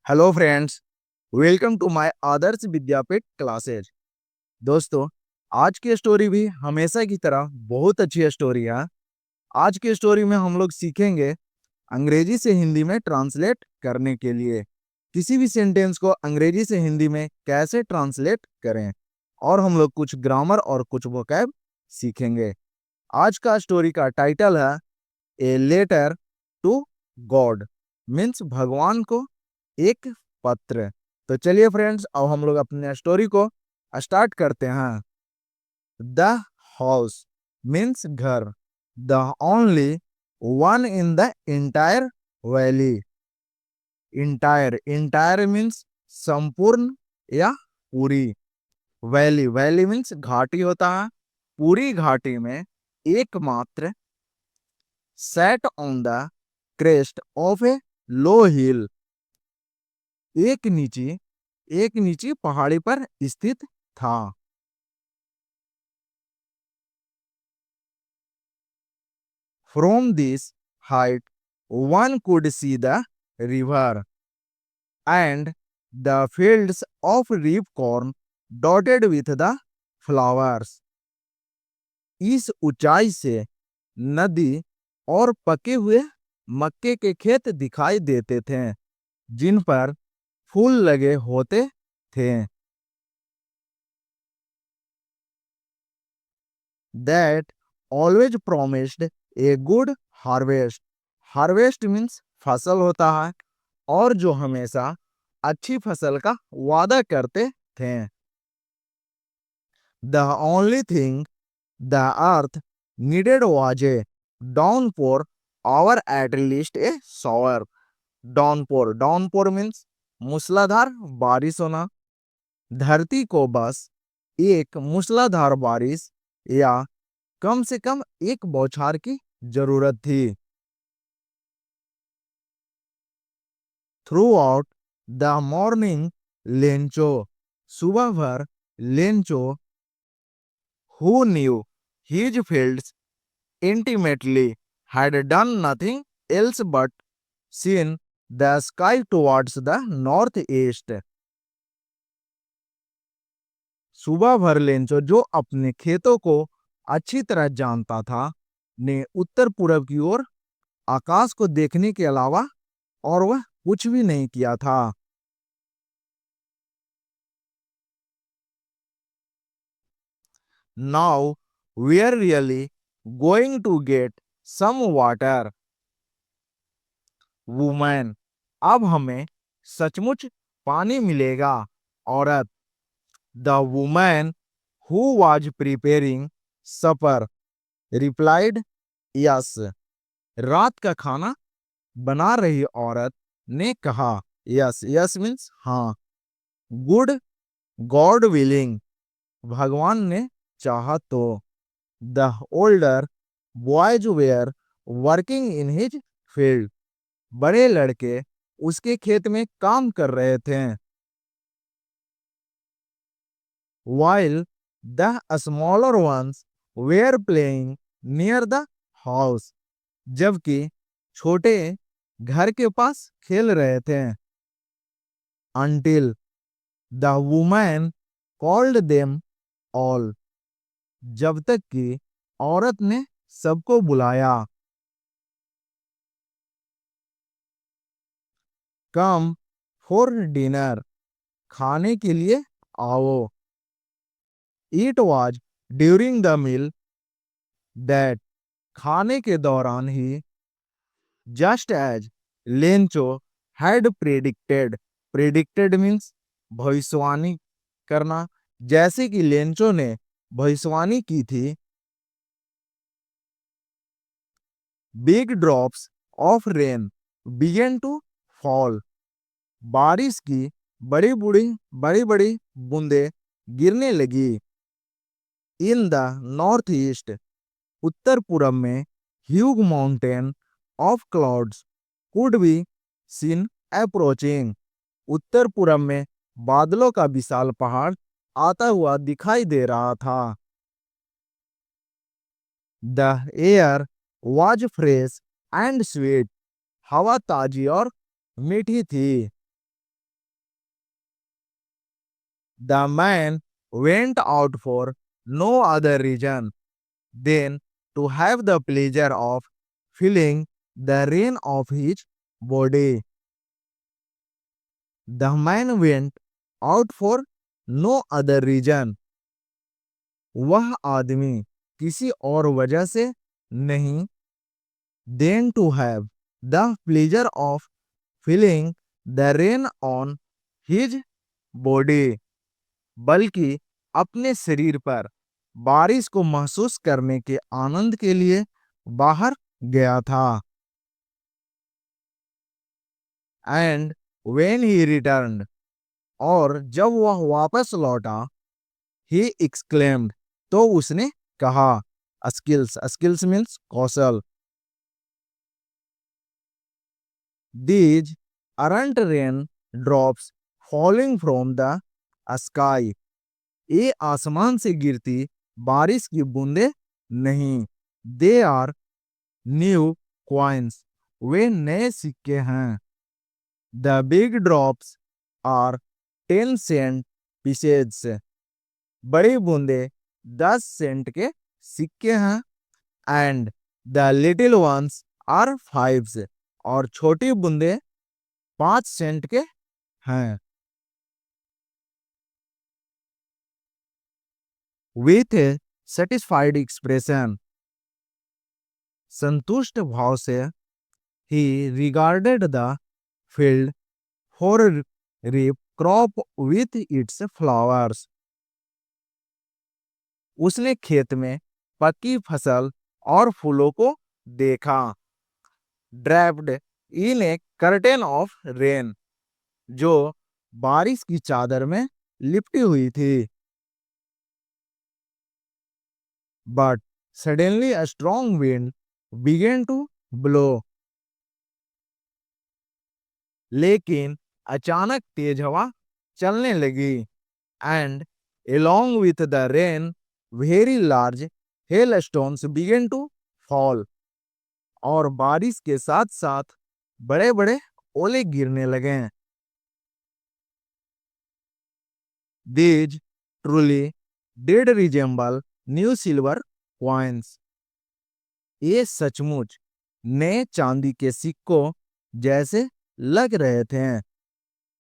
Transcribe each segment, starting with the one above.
Hello friends, welcome to my Adarsh Vidyapeeth classes. दोस्तों, आज की स्टोरी भी हमेशा की तरह बहुत अच्छी स्टोरी है। आज की स्टोरी में हम लोग सीखेंगे अंग्रेजी से हिंदी में ट्रांसलेट करने के लिए किसी भी सेंटेंस को अंग्रेजी से हिंदी में कैसे ट्रांसलेट करें, और हम लोग कुछ ग्रामर और कुछ वोकैब सीखेंगे। आज का स्टोरी का टाइटल है a letter to God, means भगवान को एक पत्र। तो चलिए फ्रेंड्स, अब हम लोग अपने स्टोरी को स्टार्ट करते हैं। द हाउस मीन्स घर, the only one in the entire valley. Entire entire means संपूर्ण या पूरी। वैली वैली मीन्स घाटी होता है। पूरी घाटी में एकमात्र sat on the crest of a low hill, एक नीची पहाड़ी पर स्थित था। From this height one could see the river and the fields of reap corn dotted with the flowers। इस ऊंचाई से नदी और पके हुए मक्के के खेत दिखाई देते थे, जिन पर फूल लगे होते थे। That always promised a good harvest। Harvest means फसल होता है, और जो हमेशा अच्छी फसल का वादा करते थे। The only thing the earth needed was a downpour, or at least a shower। Downpour means मूसलाधार बारिश होना। धरती को बस एक मूसलाधार बारिश या कम से कम एक बौछार की जरूरत थी। Through out the morning Lencho, सुबह भर Lencho, who knew his fields intimately, had done nothing else but seen the sky towards the northeast। सुबह भर लेंचो, जो अपने खेतों को अच्छी तरह जानता था, ने उत्तर पूरब की ओर आकाश को देखने के अलावा और वह कुछ भी नहीं किया था। Now we are really going to get some water women. अब हमें सचमुच पानी मिलेगा, औरत। The women who was preparing supper replied yes. रात का खाना बना रही औरत ने कहा। यस यस मीन्स हाँ। गुड, गॉड विलिंग, भगवान ने चाहा तो। The older boys were working in his field. बड़े लड़के उसके खेत में काम कर रहे थे। while the smaller ones were playing near the house। जबकि छोटे घर के पास खेल रहे थे। until the woman called them all। जब तक कि औरत ने सबको बुलाया। come for dinner, खाने के लिए आओ। it was during the meal that, खाने के दौरान ही, just as Lencho had predicted means भविष्यवाणी करना, जैसे कि लेंचो ने भविष्यवाणी की थी। Big drops of rain began to fall। बारिश की बड़ी बड़ी बूंदें गिरने लगी। इन द नॉर्थ ईस्ट, उत्तर पूरब में, huge mountain of clouds could be seen approaching. उत्तर पूरब में बादलों का विशाल पहाड़ आता हुआ दिखाई दे रहा था। The air was fresh and sweet, हवा ताजी और मीठी थी। The man went out for no other reason than to have the pleasure of feeling the rain of his body. The man went out for no other reason. वह आदमी किसी और वजह से नहीं, than to have the pleasure of feeling the rain on his body, बल्कि अपने शरीर पर बारिश को महसूस करने के आनंद के लिए बाहर गया था। एंड when he returned, और जब वह वापस लौटा, he exclaimed, तो उसने कहा, skills means Kaushal, these aren't rain drops falling from the sky, ये आसमान से गिरती बारिश की बूंदे नहीं, they are new coins, वे नए सिक्के हैं। The big drops are 10 cent pieces, बड़ी बूंदे 10 सेंट के सिक्के हैं। And the little ones are fives, और छोटी बूंदे 5 सेंट के हैं। विथ ए सेटिस्फाइड एक्सप्रेशन, संतुष्ट भाव से, he regarded the field for ripe crop with its flowers, उसने खेत में पकी फसल और फूलों को देखा। Draped in a curtain of rain, जो बारिश की चादर में लिपटी हुई थी। But suddenly a strong wind began to blow, लेकिन अचानक तेज हवा चलने लगी। And along with the rain very large hailstones began to fall, और बारिश के साथ साथ बड़े बड़े ओले गिरने लगे। These truly did resemble new silver coins, ये सचमुच नए चांदी के सिक्कों जैसे लग रहे थे।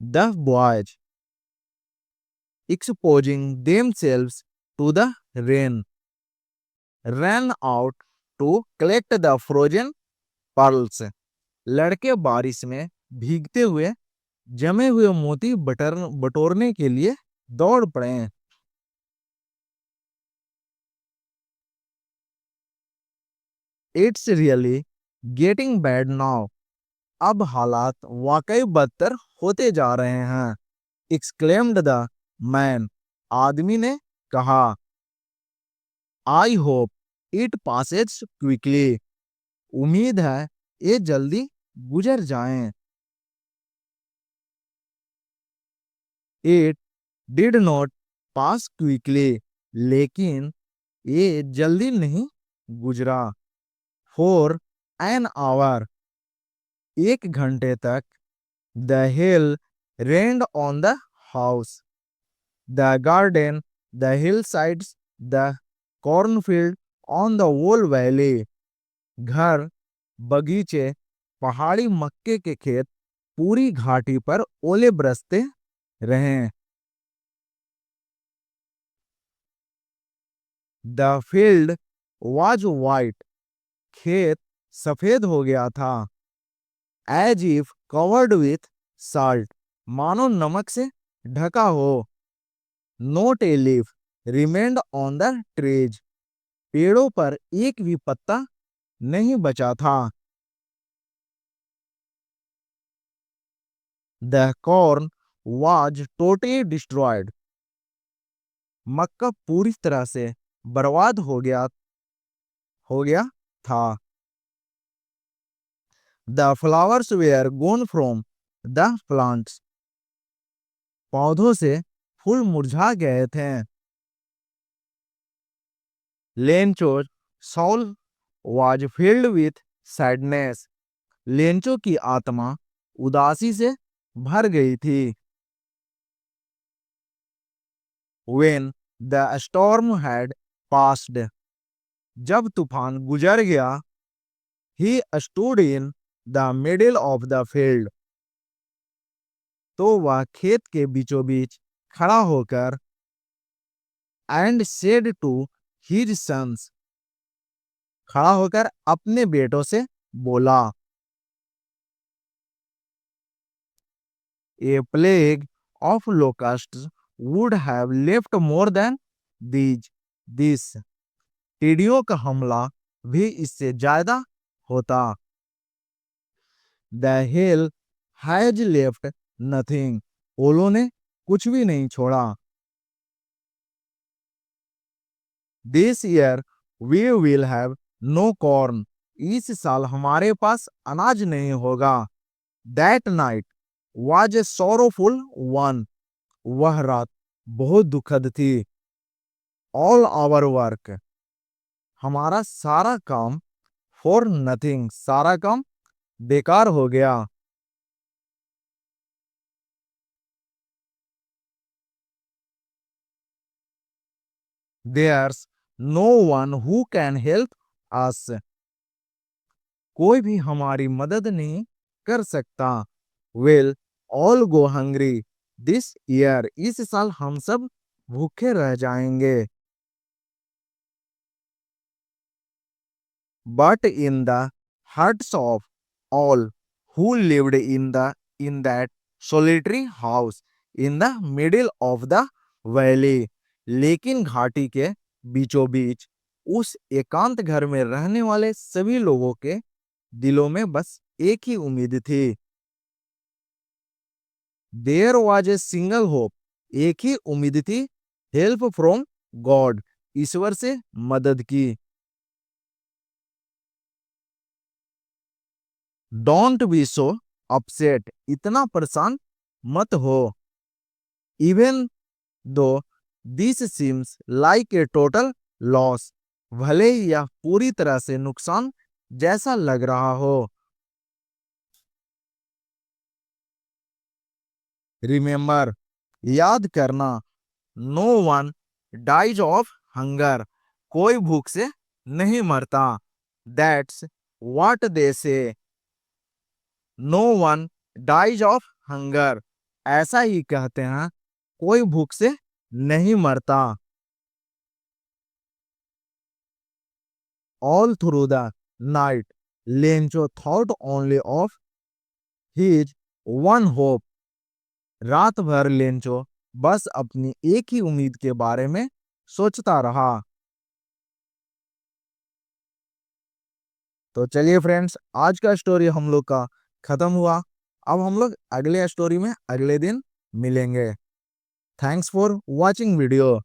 The boys, exposing themselves to the rain, ran out to collect the frozen pearls, लड़के बारिश में भीगते हुए जमे हुए मोती बटोरने के लिए दौड़ पड़े। It's really getting bad now, अब हालात वाकई बदतर होते जा रहे हैं। एक्सक्लेम्ड द मैन, आदमी ने कहा। I hope it Passage quickly, उम्मीद है ये जल्दी गुजर जाएं। It did not pass quickly, लेकिन ये जल्दी नहीं गुजरा। फॉर एन आवर, 1 घंटे तक। The hail rained on the house, the garden, the hill sides, the cornfield, on the whole valley, घर, बगीचे, पहाड़ी मक्के के खेत, पूरी घाटी पर ओले बरसते रहे। द फील्ड वाज वाइट, खेत सफेद हो गया था। As if covered with salt, मानो नमक से ढका हो। Not a leaf remained on the trees, पेड़ों पर एक भी पत्ता नहीं बचा था। The corn was totally destroyed, मक्का पूरी तरह से बर्बाद हो गया था। The flowers were gone from the plants, पौधों से फूल मुरझा गए थे। Lencho's soul was filled with sadness, Lencho की आत्मा उदासी से भर गई थी। When the storm had passed, जब तूफान गुजर गया, he stood in the middle of the field, तो वह खेत के बीचों बीच खड़ा होकर and said to his sons, खड़ा होकर अपने बेटों से बोला, a plague of locusts would have left more than this. टिड्डियों का हमला भी इससे ज्यादा होता। The hail has left nothing. ओलों ने कुछ भी नहीं छोड़ा। This year we will have no corn. इस साल हमारे पास अनाज नहीं होगा। That night was a sorrowful one. वह रात बहुत दुखद थी। All our work. हमारा सारा काम for nothing. सारा काम बेकार हो गया। There's no one who can help us. कोई भी हमारी मदद नहीं कर सकता। We'll all go hungry this year. इस साल हम सब भूखे रह जाएंगे। But in the hearts of all who lived in that solitary house in the middle of the valley, लेकिन घाटी के बीचों बीच उस एकांत घर में रहने वाले सभी लोगों के दिलों में बस एक ही उम्मीद थी। There was a single hope. एक ही उम्मीद थी। Help from God. ईश्वर से मदद की। Don't be so upset. इतना परेशान मत हो। Even though this seems like a total loss. भले ही यह पूरी तरह से नुकसान जैसा लग रहा हो। Remember, याद करना, no one dies of hunger. कोई भूख से नहीं मरता। That's what they say. No one dies of hunger. ऐसा ही कहते हैं, कोई भूख से नहीं मरता। All through the night, Lencho thought only of his one hope. रात भर लेंचो बस अपनी एक ही उम्मीद के बारे में सोचता रहा। तो चलिए फ्रेंड्स, आज का स्टोरी हम लोग का खत्म हुआ। अब हम लोग अगले स्टोरी में अगले दिन मिलेंगे। Thanks for watching video.